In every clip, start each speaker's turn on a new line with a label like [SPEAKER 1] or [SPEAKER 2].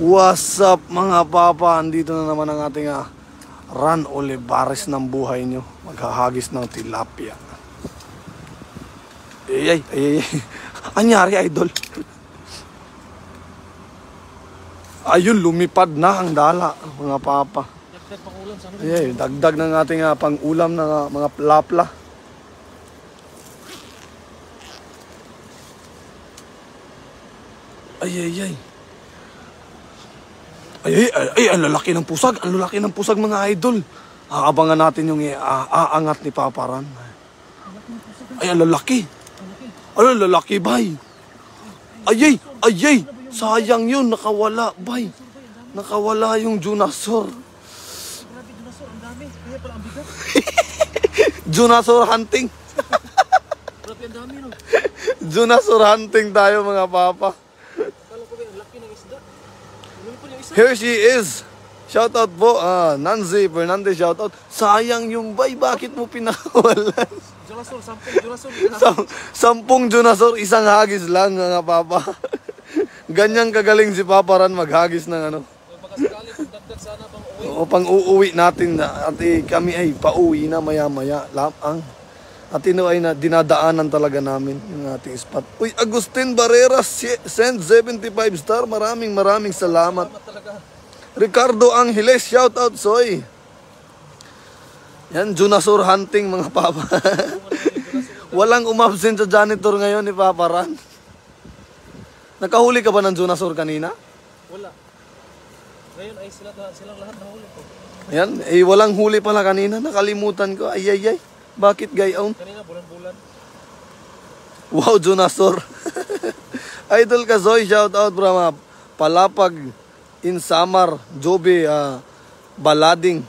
[SPEAKER 1] What's up mga papa? Andito na naman ang ating Ran Olivares ng buhay nyo. Maghahagis ng tilapia. Ay. Anyari, idol? Ayun, lumipad na ang dala mga papa. Dagdag ng ating pang-ulam ng mga plapla. Ay, ang lalaki ng pusag. Ang lalaki ng pusag mga idol. Aabangan natin yung aangat ni Papa Ran. Ay, ang lalaki. Ang lalaki, bay. Ay. Sayang yun, nakawala, bay. Nakawala yung Junasor. Junasor hunting. Junasor hunting tayo mga papa. Here she is. Shout out po. Nancy Fernandez, shout out. Sayang yung bay. Bakit mo pinakawalan?
[SPEAKER 2] Junasor,
[SPEAKER 1] 10 Junasor, isang hagis lang mga papa. Ganyan kagaling si Papa Ran maghagis ng ano. O pang uuwi natin at kami ay pauwi na maya-maya. Lapang. At ino ay dinadaanan talaga namin yung ating spot. Uy, Agustin Barreras send 75 star. Maraming salamat. Ricardo Angeles, shout out soy. Yan, Junasor hunting mga papa. Walang umabsent sa janitor ngayon ni Papa Ran. Nakahuli ka ba ng Junasor kanina?
[SPEAKER 2] Wala. Ngayon ay silang lahat nahuli ko.
[SPEAKER 1] Ayan, walang huli pala kanina. Nakalimutan ko. Ay. Bakit gayon?
[SPEAKER 2] Kanina bulan-bulan.
[SPEAKER 1] Wow, Junasor. Idol ka Zoy, shout out from Palapag in Samar, Joby Balading.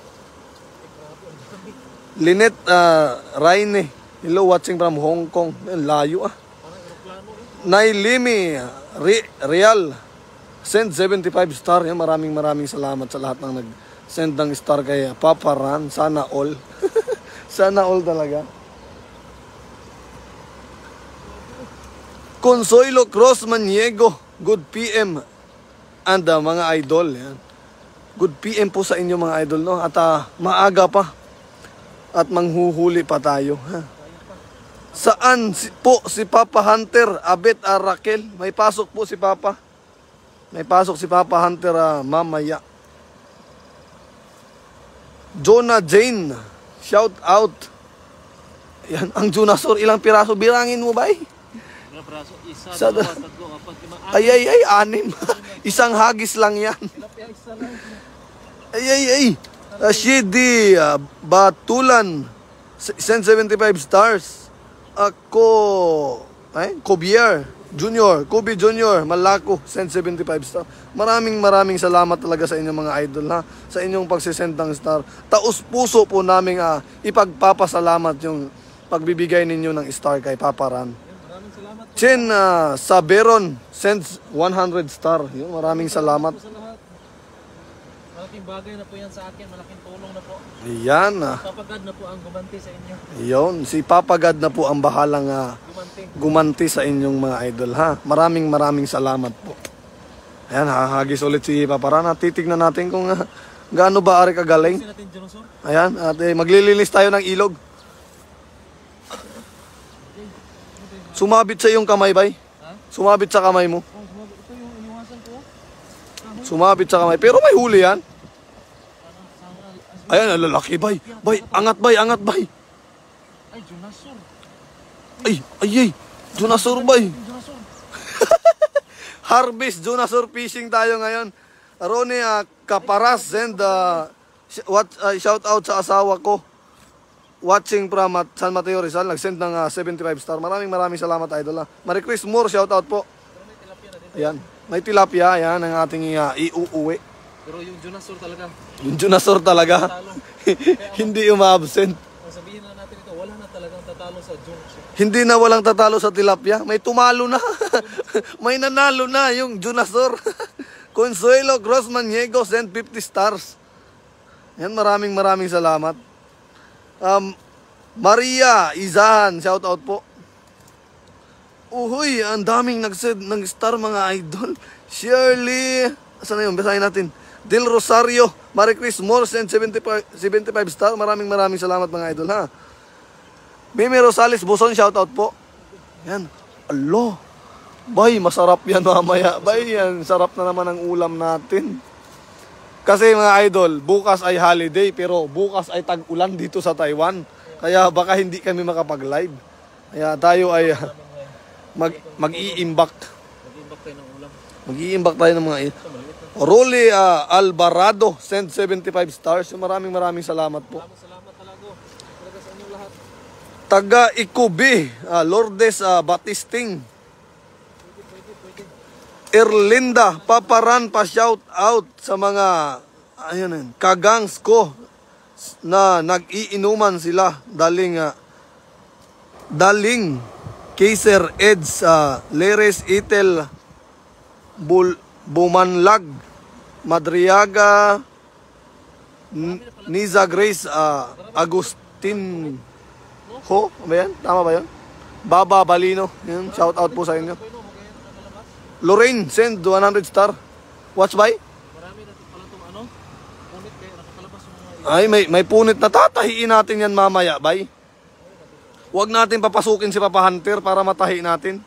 [SPEAKER 1] Linet Raine, hello, watching from Hong Kong. Layo Nailimi Real send 75 star. Yan, maraming salamat sa lahat ng nag-send ng star kay Papa Ran. Sana all. Sana all talaga. Consuelo Cross Maniego, good PM. And mga idol, yan. Good PM po sa inyo mga idol, no? At maaga pa. At manghuhuli pa tayo. Ha? Saan po si Papa Hunter? Abet Raquel. May pasok po si Papa. May pasok si Papa Hunter mamaya. Jonah Jane, shout out. Yan, ang Junasor, ilang piraso? Birangin mo ba eh?
[SPEAKER 2] Ilang piraso? Isa, dalawa, tatlo, apat, lima,
[SPEAKER 1] anim. Isang hagis lang yan. Ay. Shidi Batulan send 75 stars. Ako Kobier Junior, Kobe Junior Malako send 75 stars. Maraming salamat talaga sa inyong mga idol ha, sa inyong pagsisend ng star. Taos puso po namin ipagpapasalamat yung pagbibigay ninyo ng star kay Papa Ran.
[SPEAKER 2] Maraming salamat.
[SPEAKER 1] Chen Saberon sends 100 star. Yun, maraming salamat.
[SPEAKER 2] Malaking bagay na po yan sa akin, malaking tulong na po.
[SPEAKER 1] Yan.
[SPEAKER 2] Papa God na po ang gumanti sa inyo.
[SPEAKER 1] Yun, si Papa God na po ang bahalang gumanti sa inyong mga idol ha. Maraming salamat po. Ayan, hahagis ulit si Papa Ran. Titignan natin kung gaano ba ari kagaling. Ayan, at maglilinis tayo ng ilog. Sumabit sa iyong kamay, bay? Sumabit sa kamay mo.
[SPEAKER 2] Ito yung iniwasan ko.
[SPEAKER 1] Sumabit sa kamay. Pero may huli yan. Ayan, lalaki, bay. Angat, bay.
[SPEAKER 2] Ay, Junasor.
[SPEAKER 1] Ay. Junasor, bay. Harvest, Junasor fishing tayo ngayon. Ronnie Caparas, send shout out sa asawa ko. Watching from San Mateo Rizal, nag-send ng 75 star. Maraming salamat idol. Marie Chris Moore, shout out po. Ayan, may tilapia, ayan ang ating iuuwi.
[SPEAKER 2] Pero yung Junasor talaga.
[SPEAKER 1] Yung Junasor talaga. Hindi umabsent.
[SPEAKER 2] Sabihin na natin ito, wala na talagang tatalo sa Junasor.
[SPEAKER 1] Hindi na walang tatalo sa tilapia. May tumalo na. May nanalo na yung Junasor. Consuelo Grossman Niego send 50 stars. Yan, maraming salamat. Maria Izahan, shout out po. Uhoy, ang daming nag-send ng star mga idol. Shirley Saan na yun? Basahin natin. Del Rosario, Marie Chris Morse and 75 star. Maraming salamat mga idol ha. Mimi Rosales Buson, shoutout po. Yan. Alo. Bay, masarap yan mamaya. Bay, yan. Sarap na naman ang ulam natin. Kasi mga idol, bukas ay holiday pero bukas ay tag-ulan dito sa Taiwan. Kaya baka hindi kami makapag-live. Kaya tayo ay mag-iimbak.
[SPEAKER 2] Mag-iimbak tayo ng ulam.
[SPEAKER 1] Mag-iimbak tayo ng mga Rolly Alvarado send 75 stars. Maraming salamat po.
[SPEAKER 2] Salamat talaga. Talaga sa inyong lahat.
[SPEAKER 1] Taga Ikubi, Lourdes Batisting.
[SPEAKER 2] Pwede.
[SPEAKER 1] Erlinda Paparan pa shout out sa mga kagangs ko na nag-iinuman sila daling Kaiser Eds Leres Itel Bumanlag Madriaga Niza Grace Agustin Ho, ba yan? Tama ba yan? Baba Balino, yun, shout out po sa inyo. Lorraine send 100 star. Watch by?
[SPEAKER 2] Marami natin pala itong punit kayo, nakakalabas yung mga
[SPEAKER 1] Ay, may punit na tatahiin natin yan mamaya, bay. Huwag natin papasukin si Papa Hunter para matahi natin.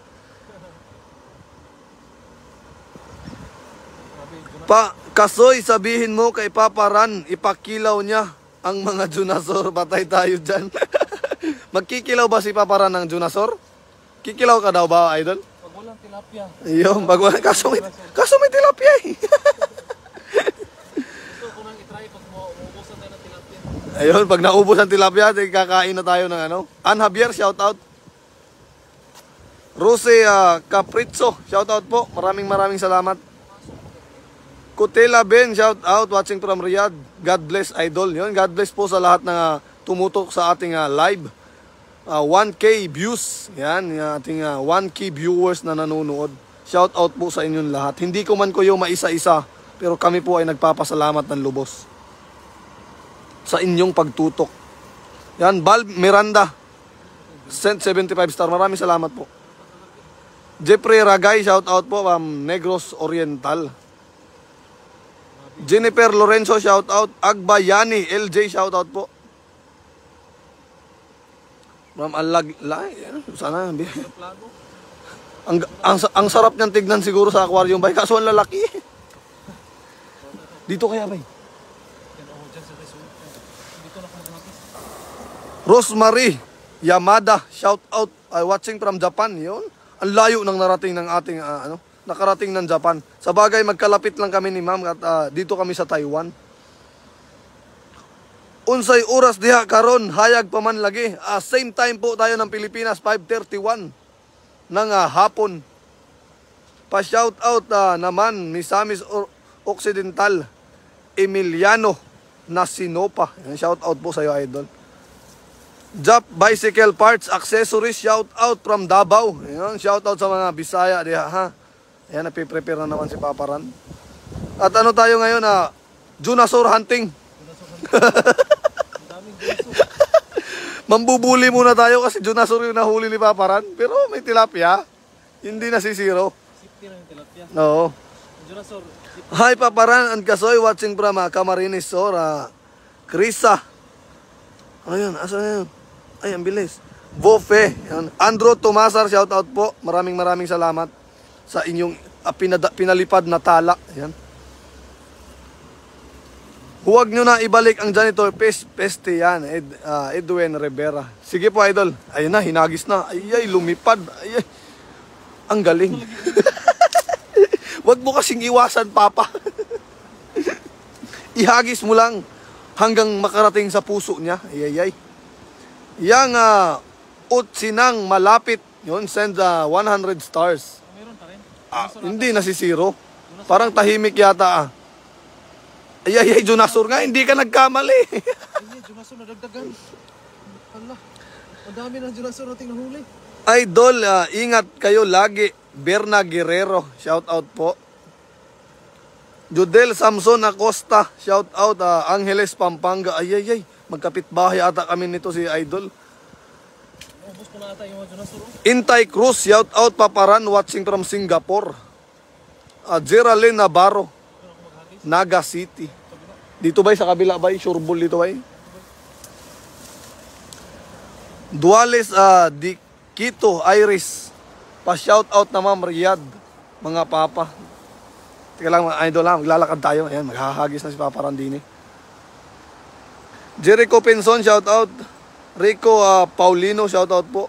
[SPEAKER 1] Kasoy, sabihin mo kay Papa Ran, ipakilaw niya ang mga Junasor. Patay tayo dyan. Magkikilaw ba si Papa Ran ng Junasor? Kikilaw ka daw ba, idol?
[SPEAKER 2] pag walang tilapia.
[SPEAKER 1] Ayun, kaso may tilapia eh.
[SPEAKER 2] Gusto ko nang itry pag mauubusan tayo ng tilapia.
[SPEAKER 1] Ayun, pag naubos ang tilapia, kakain na tayo ng Ann Javier, shout out. Rose Caprizzo, shout out po. Maraming salamat. Kutela Ben, shout out, watching from Riyadh. God bless, idol. Yun, God bless po sa lahat na tumutok sa ating live. 1K views. Yan, yung ating 1K viewers na nanonood. Shout out po sa inyong lahat. Hindi ko man kayo maisa-isa, pero kami po ay nagpapasalamat ng lubos sa inyong pagtutok. Yan, Val Miranda, sent 75 star. Maraming salamat po. Jeffrey Ragay, shout out po, Negros Oriental. Jennifer Lorenzo, shout out. Agbayani, LJ, shout out po. Ma'am sana. Ang sarap niyang tignan siguro sa aquarium bay, kaso ang lalaki. Dito kaya bay. Rosemary Yamada, shout out, watching from Japan. Yun. Ang layo ng narating ng ating nakarating ng Japan. Sa bagay, magkalapit lang kami ni ma'am at dito kami sa Taiwan. Unsay oras diha karon, hayag pa man lagi. Same time po tayo ng Pilipinas, 5:31 ng hapon. Pa-shout out naman Misamis Occidental, Emiliano Nasinopa. Shout out po sa iyo, idol. Jap Bicycle Parts Accessories, shout out from Davao. Ayan, shout out sa mga Bisaya diha ha. Ayan, napiprepare na naman si Papa Ran. At tayo ngayon Junasor hunting. Mambubuli muna tayo kasi Junasor yung nahuli ni Papa Ran. Pero may tilapia. Hindi nasisiro.
[SPEAKER 2] Safety na yung tilapia.
[SPEAKER 1] Oo.
[SPEAKER 2] Junasor.
[SPEAKER 1] Hi Papa Ran and Kasoy, watching from Camarines Sur. Krisa. Ayun, asan na yun? Ay, ang bilis. Bofe. Andrew Tomasar, shout out po. Maraming salamat sa inyong pinalipad na tala. Ayan. Huwag nyo na ibalik ang janitor peste yan. Edwin Rivera. Sige po, idol. Ayun na, hinagis na. Ay, lumipad. Ay. Ang galing. Huwag mo kasing iwasan, Papa. Ihagis mo lang hanggang makarating sa puso niya. Ay. Yang utsinang malapit. Yun, send 100 stars.
[SPEAKER 2] Meron pa rin.
[SPEAKER 1] Hindi nasisiro. Parang tahimik yata Ay, Junasor nga, hindi ka nagkamali.
[SPEAKER 2] Ay, Junasor nadagdagan. Hala, ang dami ng Junasor nating nahuli.
[SPEAKER 1] Idol, ingat kayo lagi. Berna Guerrero, shout out po. Judel Samson Acosta, shout out. Angeles Pampanga, ay, magkapitbahay ata kami nito si Idol.
[SPEAKER 2] Ubus ko na ata yung Junasor.
[SPEAKER 1] Intay Cruz, shout out Paparan, watching from Singapore. Geraldine Navarro. Naga City. Dito ba sa kabila ba? Sureball dito ba? Duales di Quito, Iris. Pa-shout out na Ma'am Riyadh, mga papa. Teka lang, mga idol lang, maglalakad tayo. Ayan, maghahagis na si Papa Randini. Jericho Pinson, shout out. Rico Paulino, shout out po.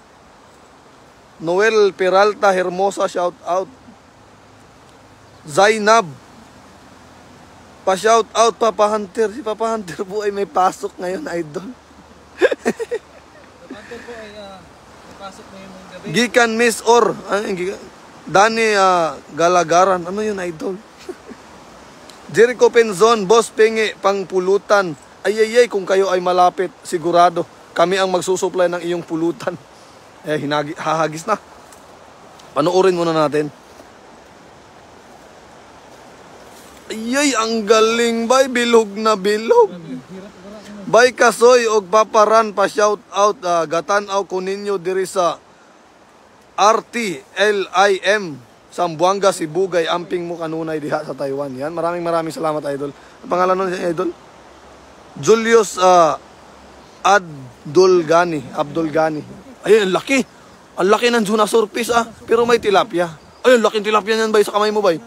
[SPEAKER 1] Noel Peralta Hermosa, shout out. Zainab, pa-shout out Papa Hunter. Si Papa Hunter po ay may pasok ngayon, idol.
[SPEAKER 2] Hunter po ay napasok ngayon ng gabi.
[SPEAKER 1] Gikan Miss Or. Dani Galagaran. Ano yun, idol? Jericho Penzon, Boss Pingi, Pangpulutan. Ay, kung kayo ay malapit, sigurado, kami ang magsusupply ng iyong pulutan. Hahagis na. Panoorin muna natin. Ay, ang galing, bay. Bilog na bilog. Bay Kasoy, og Paparan, pa-shout out. Gatanaw ko ninyo diri sa RTLIM. Sambuanga, Sibugay, amping mo kanunay diha sa Taiwan. Yan, maraming salamat, idol. Ang pangalan nun siya, idol? Julius Abdul Gani. Ay, ang laki. Ang laki ng tuna surface, pero may tilapia. Ay, ang laki ng tilapia niyan, bay, sa kamay mo, bay.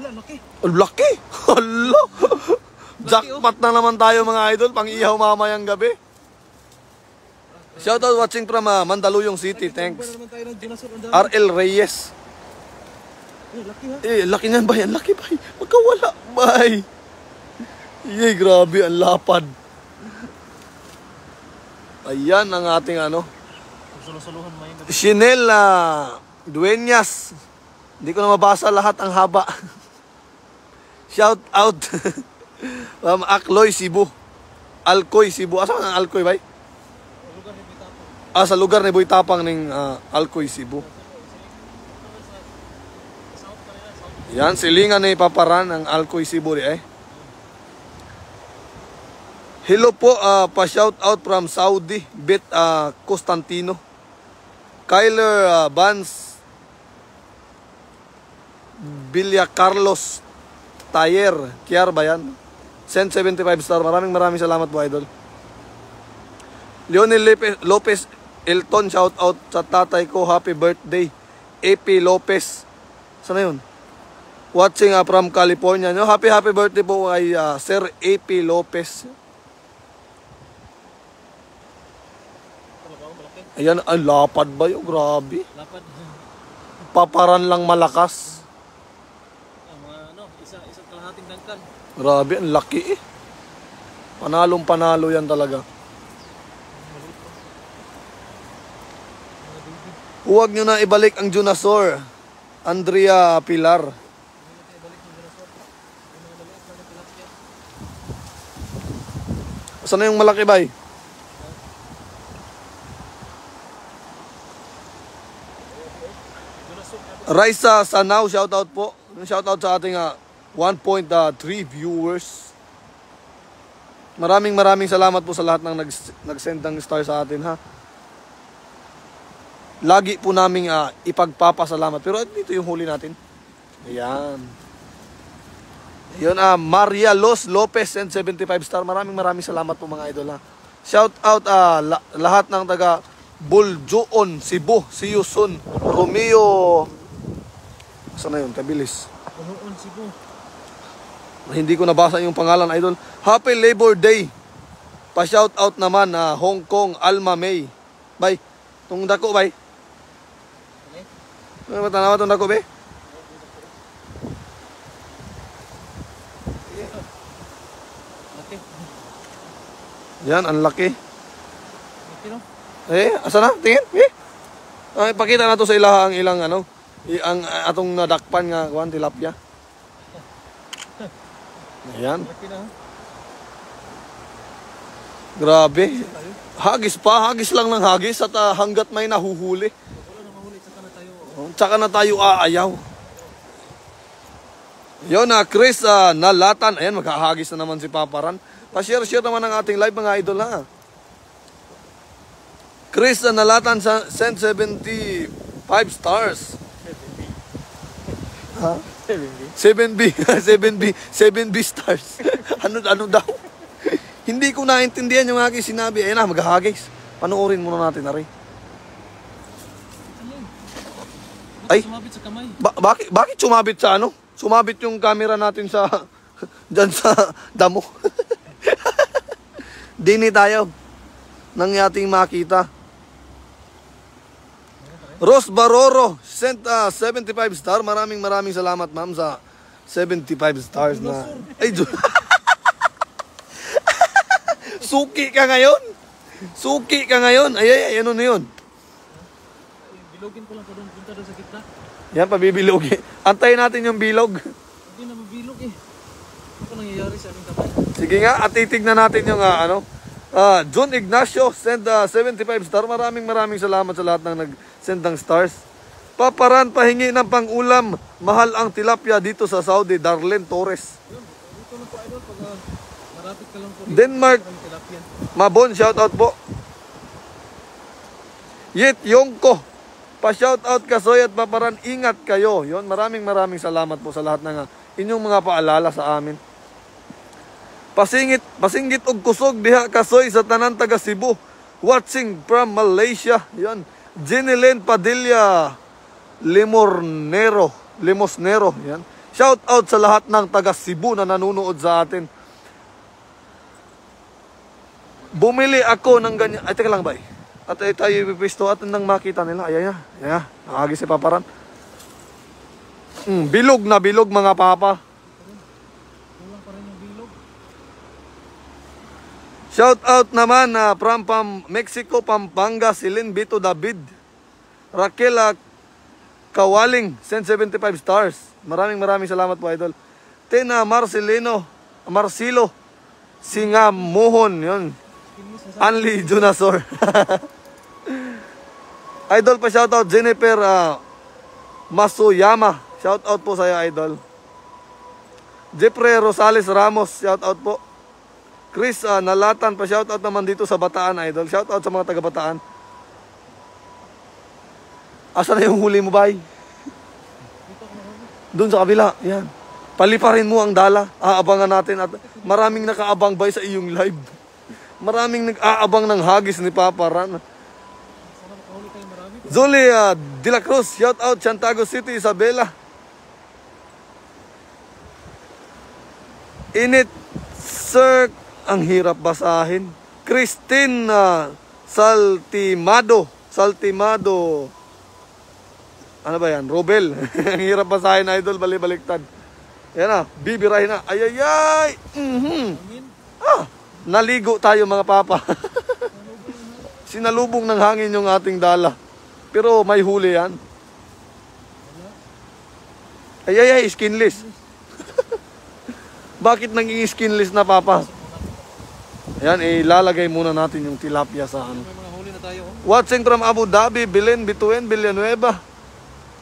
[SPEAKER 2] Wala, laki.
[SPEAKER 1] Ang laki. Hala. Jackpot na naman tayo, mga idol, pang ihaw mamayang gabi. Shoutout watching from Mandaluyong City. Thanks. RL Reyes.
[SPEAKER 2] Laki ha?
[SPEAKER 1] Laki niyan, bay. Ang laki, bay. Magkawala, bay. Grabe, ang lapad. Ayan ang ating
[SPEAKER 2] Suluhan mo yun.
[SPEAKER 1] Chanel Dueñas. Hindi ko na mabasa lahat, ang haba. Shout out. Akloy, Cebu. Alcoy, Cebu. Asa ang Alcoy, bay? Sa lugar ni Boy Tapang ng Alcoy, Cebu. Yan, silingan ni Paparan ang Alcoy, Cebu. Hello po, pa-shout out from Saudi, Bet Constantino. Kyler Vance, Villa Carlos Tayer, Kiar ba yan? Send 75 star. Maraming salamat po, idol. Leonel Lopez Elton, shout out sa tatay ko. Happy birthday. AP Lopez. Sana yun? Watching from California. No? Happy birthday po kay Sir AP Lopez. Ayan, ang lapad ba yun? Grabe.
[SPEAKER 2] Lapad.
[SPEAKER 1] Paparan lang malakas.
[SPEAKER 2] Isang kalahating dangkal.
[SPEAKER 1] Grabe, ang laki eh. Panalo yan talaga. Huwag nyo na ibalik ang Junasor. Andrea Pilar. Saan na yung malaki, bay? Raisa Sanaw, shoutout po. Shoutout sa ating 1.3 viewers. Maraming salamat po sa lahat ng nag-send ng star sa atin, ha. Lagi po naming ipagpapasalamat. Pero dito yung huli natin. Ayan. Yun, Maria Los Lopez and 75 star. Maraming salamat po, mga idol, ha. Shout out lahat ng taga Buljoon, Cebu, See you soon. Romeo. Saan na yun? Kabilis.
[SPEAKER 2] Buljoon, Cebu.
[SPEAKER 1] Hindi ko nabasa yung pangalan, idol. Happy Labor Day. Pa-shout out naman Hong Kong, Alma May. Bay, itong dako, bay. Ano ba tanawa itong dako, bay?
[SPEAKER 2] Laki.
[SPEAKER 1] Yan, ang laki.
[SPEAKER 2] Laki, no?
[SPEAKER 1] Asa na? Tingin? Pakita na to sa ilaha ang ilang ang atong nadakpan nga kuan tilapia. Ayan.
[SPEAKER 2] Laki na, ha?
[SPEAKER 1] Grabe. Hagis lang ng hagis at hanggat may nahuhuli.
[SPEAKER 2] Wala na mahuli,
[SPEAKER 1] Tsaka na tayo aayaw. Yun Chris Nalatan. Ayan, maghahagis na naman si Paparan. Pa-share naman ang ating live, mga idol, ha. Chris Nalatan sent 75 stars. Ha? 7B. 7B stars. Ano daw? Hindi ko naintindihan yung aking sinabi. Ayun na, maghahagis. Panoorin muna natin na rin. Ay,
[SPEAKER 2] Sumabit sa kamay.
[SPEAKER 1] bakit sumabit sa ano? Sumabit yung camera natin sa dyan sa damo. Dini tayo nang ating makita. Rose Baroro sent 75 star. Maraming salamat ma'am sa 75 stars na. Ay, Suki ka ngayon. Suki ka ngayon. Ay, ano na yun?
[SPEAKER 2] Bilogin ko lang po doon. Punta doon sa gitna.
[SPEAKER 1] Yan, pabibilog. Antayin natin yung bilog.
[SPEAKER 2] Hindi na mabilog eh. Ano nangyayari sa aming kamay?
[SPEAKER 1] Sige nga, at titignan natin yung John Ignacio send 75 star. Maraming salamat sa lahat ng nag-send ng stars. Paparan, pahingi ng pang-ulam. Mahal ang tilapia dito sa Saudi. Darlene Torres.
[SPEAKER 2] Dito lang po idol. Pag marapit ka lang po.
[SPEAKER 1] Denmark. Mabon, shoutout po. Yit Yongko. Pa-shoutout Kasoy at Paparan. Ingat kayo. Yon, maraming salamat po sa lahat ng inyong mga paalala sa amin. Pasinggit og kusog diha Kasoy sa tanan taga Cebu. Watching from Malaysia. Yon. Jenilyn Padilla Limosnero. Yan. Shout out sa lahat ng taga Cebu na nanonood sa atin. Bumili ako ng ganyan. Ay, teka lang ba? At ay tayo ipipisto at nang makita nila. Ay. Nakagi si Paparan. Bilog na bilog mga papa.
[SPEAKER 2] Kulang pa rin yung bilog.
[SPEAKER 1] Shout out naman from Mexico, Pampanga, Silin Bito David. Raquel Kawaling, send 75 stars. Maraming salamat po, idol. Marcelo Singamuhon, yun. Anli Junasor. Idol pa shoutout, Jennifer Masuyama. Shoutout po sa'yo, idol. Jeffrey Rosales Ramos, shoutout po. Chris Nalatan pa shoutout naman dito sa Bataan, idol. Shoutout sa mga taga Bataan. Asa na yung huli mo, bay? Doon sa kabila. Yan. Paliparin mo ang dala. Aabangan natin. At maraming nakaabang, bay, sa iyong live. Maraming nag-aabang ng hagis ni Paparan. Zuli De La Cruz. Shout out Santiago City, Isabela. Init Sir. Ang hirap basahin. Christine Saltimado. Ano ba yan? Robel. Ang hirap basahin, idol. Bali-baliktad. Yan na. Bibirahin na. Ayayay! Naligo tayo mga papa. Sinalubong ng hangin yung ating dala. Pero may huli yan. Ayayay, skinless. Bakit naging skinless na, papa? Ayan, ilalagay muna natin yung tilapia sa ano.
[SPEAKER 2] May mga huli na tayo.
[SPEAKER 1] Watching from Abu Dhabi, Belen, Bituin, Villanueva.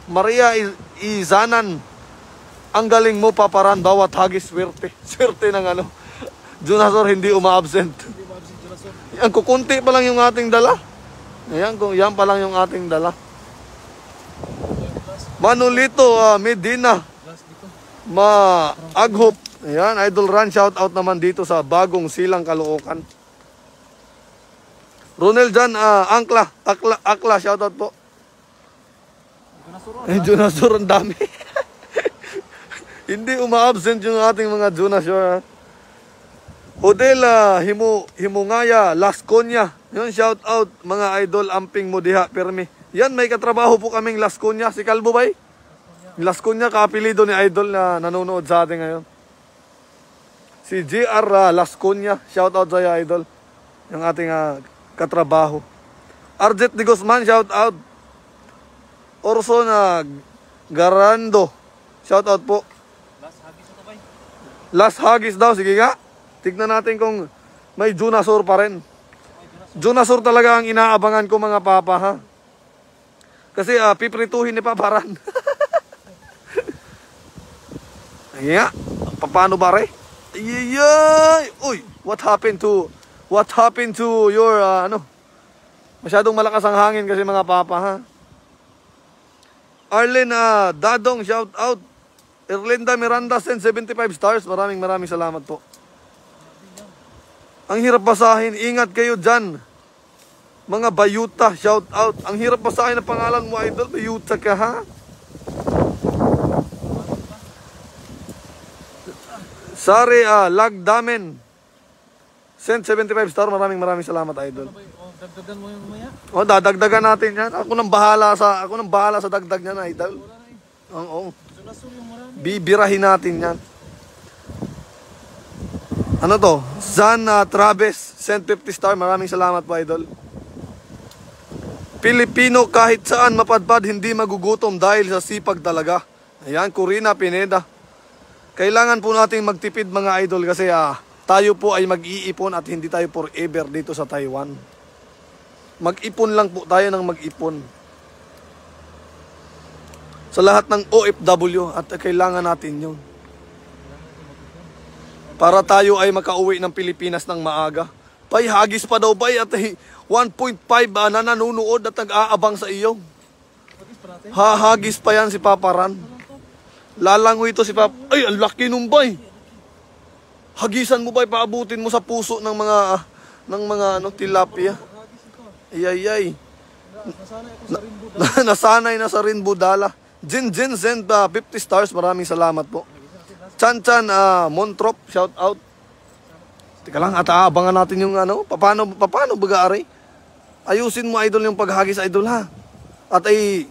[SPEAKER 1] Maria Izanan. Ang galing mo, Paparan. Bawat hagis, swerte. Swerte ng ano. Junasor hindi uma-absent. Yan, kukunti pa lang yung ating dala. Ayan, yan pa lang yung ating dala. Manolito Medina. Maaghop. Ayan, Idol Ran, shout out naman dito sa Bagong Silang, Caloocan. Ronel Jan Akla, shout out po. Junasor, ang dami. Hindi uma-absent yung ating mga Junasor. Hodel Himungaya Lasconia. Yun, shout out mga idol, amping mo diha permi. Yan, may katrabaho po kaming Lasconia. Si Kalbo bay? Lasconia, kaapelido ni idol na nanonood sa atin ngayon. Si JR Lasconia, shout out sa idol. Yung ating katrabaho. Arjet de Guzman, shout out. Orson Garando, shout out po. Last hagis daw, sige nga. Tignan natin kung may Junasor pa rin. Junasor talaga ang inaabangan ko mga papa, ha. Kasi piprituhin ni Paparan. Ayan, paano ba re? Yay! Uy, what happened to your Masyadong malakas ang hangin kasi mga papa, ha. Arlen Dadong, shout out. Erlinda Miranda send 75 stars. Maraming salamat po. Ang hirap basahin. Ingat kayo dyan. Mga bayuta, shout out. Ang hirap basahin na pangalan mo, idol. Bayuta ka, ha? Sari, Lagdamen. Send 75 star. Maraming salamat, idol.
[SPEAKER 2] Dagdagan mo yung maya?
[SPEAKER 1] Dadagdagan natin yan. Ako nang bahala sa dagdag niyan, idol. Oo. Bibirahin natin yan. Ano to? Zan Travis, send 50 star. Maraming salamat po, idol. Pilipino kahit saan mapadpad, hindi magugutom dahil sa sipag talaga. Ayan, Corina Pineda. Kailangan po nating magtipid, mga idol, kasi tayo po ay mag-iipon at hindi tayo forever dito sa Taiwan. Mag-ipon lang po tayo ng mag-ipon. Sa lahat ng OFW at kailangan natin yun. Para tayo ay makauwi ng Pilipinas ng maaga. Bay, hagis pa daw, bay, at 1.5 na nanonood at nag-aabang sa iyo. Hagis pa yan si Papa Ran. Lalangoy ito si Papa. Ay, ang laki nung bay. Hagisan mo, bay, paabutin mo sa puso ng mga tilapia. Ay. Nasanay na sa Rainbow Dala. Jin send 50 stars. Maraming salamat po. Chan Montrop, shout out. Teka lang, at abangan natin yung paano baga-ari. Ayusin mo, idol, yung paghagis, idol, ha. At ay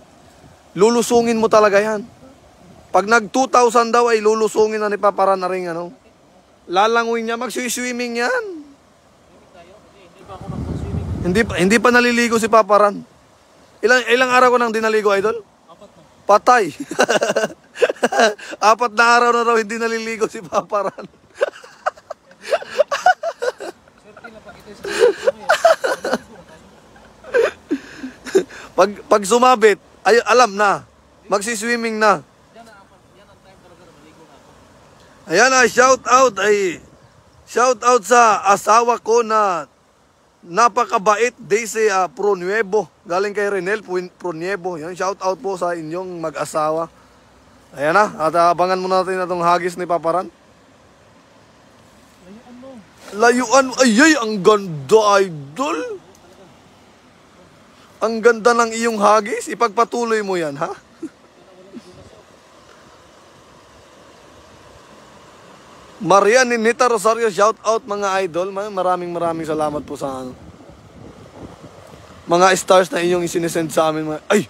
[SPEAKER 1] lulusungin mo talaga yan. Pag nag 2,000 daw ay lulusungin na ni Papa Ran na rin, lalangoy niya, mag-swimming yan. Hindi pa naliligo si Papa Ran. Ilang araw ko nang dinaligo, idol? Patay. 4 na araw na raw hindi naliligo si Papa Ran. Pag sumabit, ay alam na. Magsiswimming na. Ayan shout out sa asawa ko na napakabait, Daisy Pronuevo. Galing kay Renel Pronuevo. Yan, shout out po sa inyong mag-asawa. Ayan na, at abangan mo natin itong hagis ni Papa Ran. Layuan, ayay, ang ganda, idol. Ang ganda ng iyong hagis. Ipagpatuloy mo yan, ha? Maria Ninita Rosario, shout out mga idol. Maraming salamat po sa mga stars na inyong isinesend sa amin. Ay!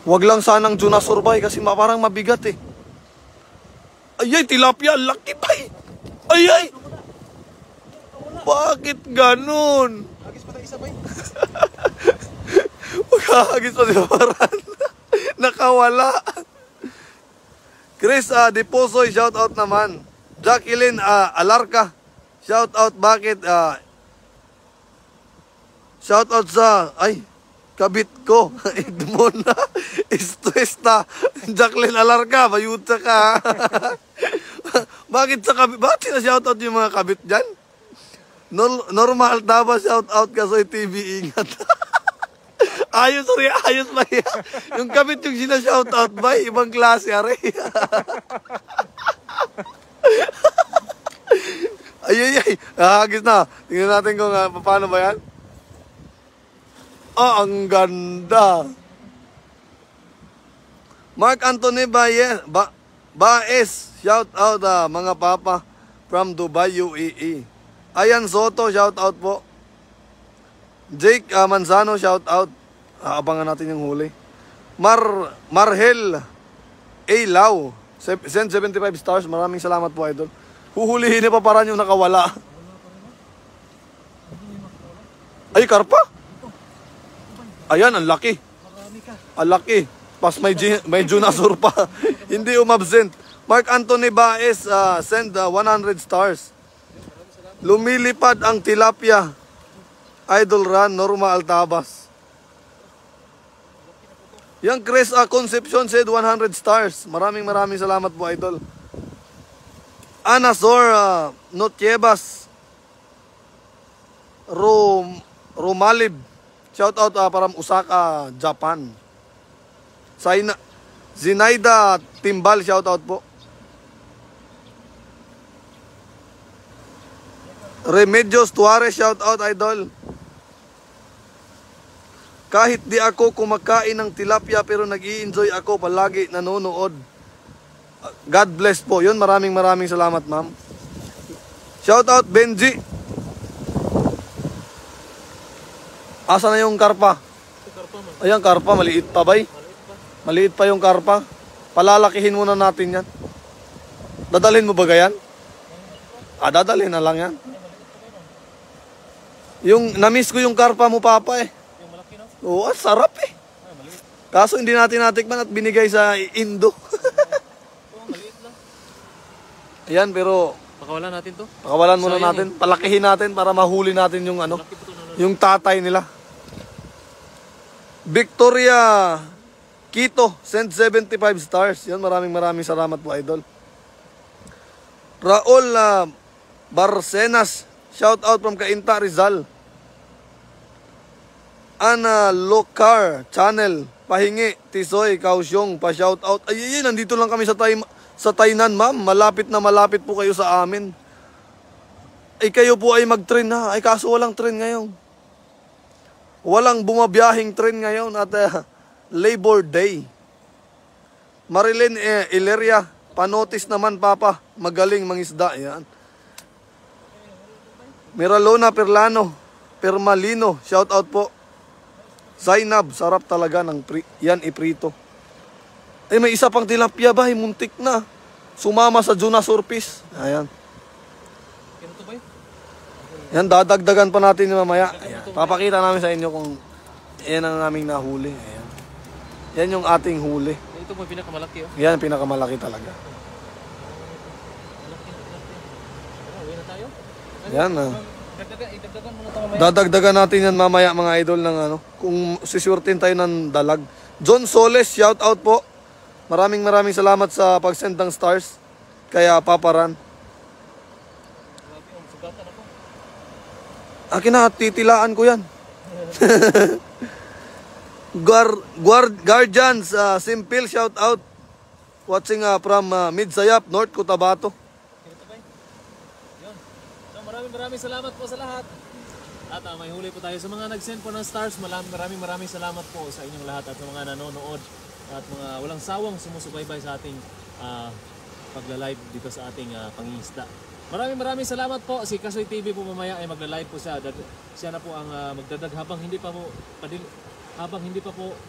[SPEAKER 1] Wag lang sanang Junasur, bay, kasi parang mabigat eh. Ayay, tilapia, laki, bay! Ayay! Bakit ganun?
[SPEAKER 2] Hagis pa tayo isa, bay.
[SPEAKER 1] Magkahagis pa si Paran. Nakawala. Chris Deposoy, shout out naman. Jacqueline Alarca, shout out. Bakit? Shout out sa kabit ko. Edmona Estuesta. Jacqueline Alarca, bayuta ka. Bakit sa kabit? Bakit sina-shout out yung mga kabit dyan? Normal Taba, shout out Kasoy TV, ingat. Ayos ba yan? Yung kabit yung sina-shout out ba? Ibang klase, are. Ay. Hagis na. Tingnan natin kung paano ba yan. Ang ganda. Mark Anthony Baez, shout out mga papa from Dubai, UAE. Ayan Soto, shout out po. Jake Manzano, shout out. Abangan natin yung huli. Marhel A. Lau, send 75 stars. Maraming salamat po, idol. Huhulihin ni Papa Ran yung nakawala. Ay, karpa? Ayan, ang laki. Ang laki. Pas may Junasur pa. Hindi umabsent. Mark Anthony Baez, send 100 stars. Lumilipad ang tilapia. Idol Ran, Norma Altabas. Yang Chris Concepcion said 100 stars. Maraming salamat po, idol. Anasor Notiebas Romalib, shout out from Osaka, Japan. Zinaida Timbal, shout out po. Remedios Tuarez, shout out idol. Kahit di ako kumakain ng tilapia pero nag-i-enjoy ako palagi nanonood. God bless po. Yun, maraming salamat, ma'am. Shout out Benji. Asa na yung karpa? Ayan, karpa, maliit pa bay. Maliit pa yung karpa. Palalakihin muna natin yan. Dadalhin mo ba gayan? Dadalhin na lang yan. Yung, namiss ko yung karpa mo, papa eh. Oo, sarap eh. Kaso hindi natin natikman at binigay sa Indo. Ayan, pero
[SPEAKER 2] Pakawalan natin to.
[SPEAKER 1] pakawalan muna natin. Palakihin natin para mahuli natin yung ano, yung tatay nila. Victoria Quito, send 75 stars. Yan, maraming salamat po, idol. Raul Barcenas, shout out from Cainta, Rizal. Ana Lokar Channel, pahingi, Tisoy, Kausyong, pa-shout out. Ay, nandito lang kami sa Tainan, ma'am. Malapit po kayo sa amin. Ay, kayo po ay mag-train ha. Ay, kaso walang train ngayon. Walang bumabiyahing train ngayon at Labor Day. Marilyn Ileria, panotis naman, papa. Magaling mangisda. Yan. Miralona Permalino, shout out po. Zainab, sarap talaga ng yan iprito. Eh, may isa pang tilapia ba? Muntik na. Sumama sa Juna Surpis. Ayan. Yan, dadagdagan pa natin mamaya. Ayan. Papakita namin sa inyo kung yan ang aming nahuli. Ayan. Yan yung ating huli.
[SPEAKER 2] Ito po pinakamalaki. Oh.
[SPEAKER 1] Yan, pinakamalaki talaga. Yan
[SPEAKER 2] Idagdagan muna ito mamaya.
[SPEAKER 1] Dadagdagan natin yan mamaya mga idol ng ano. Kung sisurtin tayo ng dalag. John Soles, shout out po. Maraming salamat sa pag-send ng stars. Kaya paparan. Akin na, titilaan ko yan. Guardians, Simple, shout out. Watching from Midsayap, North Cotabato.
[SPEAKER 2] Maraming salamat po sa lahat. At may huli po tayo sa mga nag-send po ng stars. Maraming salamat po sa inyong lahat at sa mga nanonood at mga walang sawang sumusubaybay sa ating pagla-live dito sa ating pangingisda. Maraming salamat po. Si Kasoy TV po mamaya ay magla-live po siya. Siya na po ang magdadag habang hindi pa po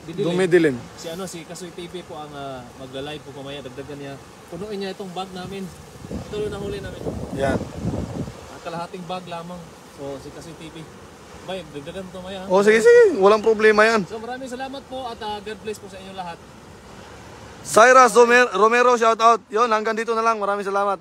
[SPEAKER 1] Dumidilim.
[SPEAKER 2] Si Kasoy TV po ang magla-live po mamaya. Dagdagan niya. Punuin niya itong bag namin. Ito yung nahuli namin.
[SPEAKER 1] Yan.
[SPEAKER 2] Kalahating bag lamang. So, si Kasoy TV. Bay, dagdagan mo ito maya.
[SPEAKER 1] Oh, sige. Walang problema yan.
[SPEAKER 2] So, maraming salamat po at God bless po sa inyo lahat.
[SPEAKER 1] Syra Romero, shout out. Yon, hanggang dito na lang. Maraming salamat.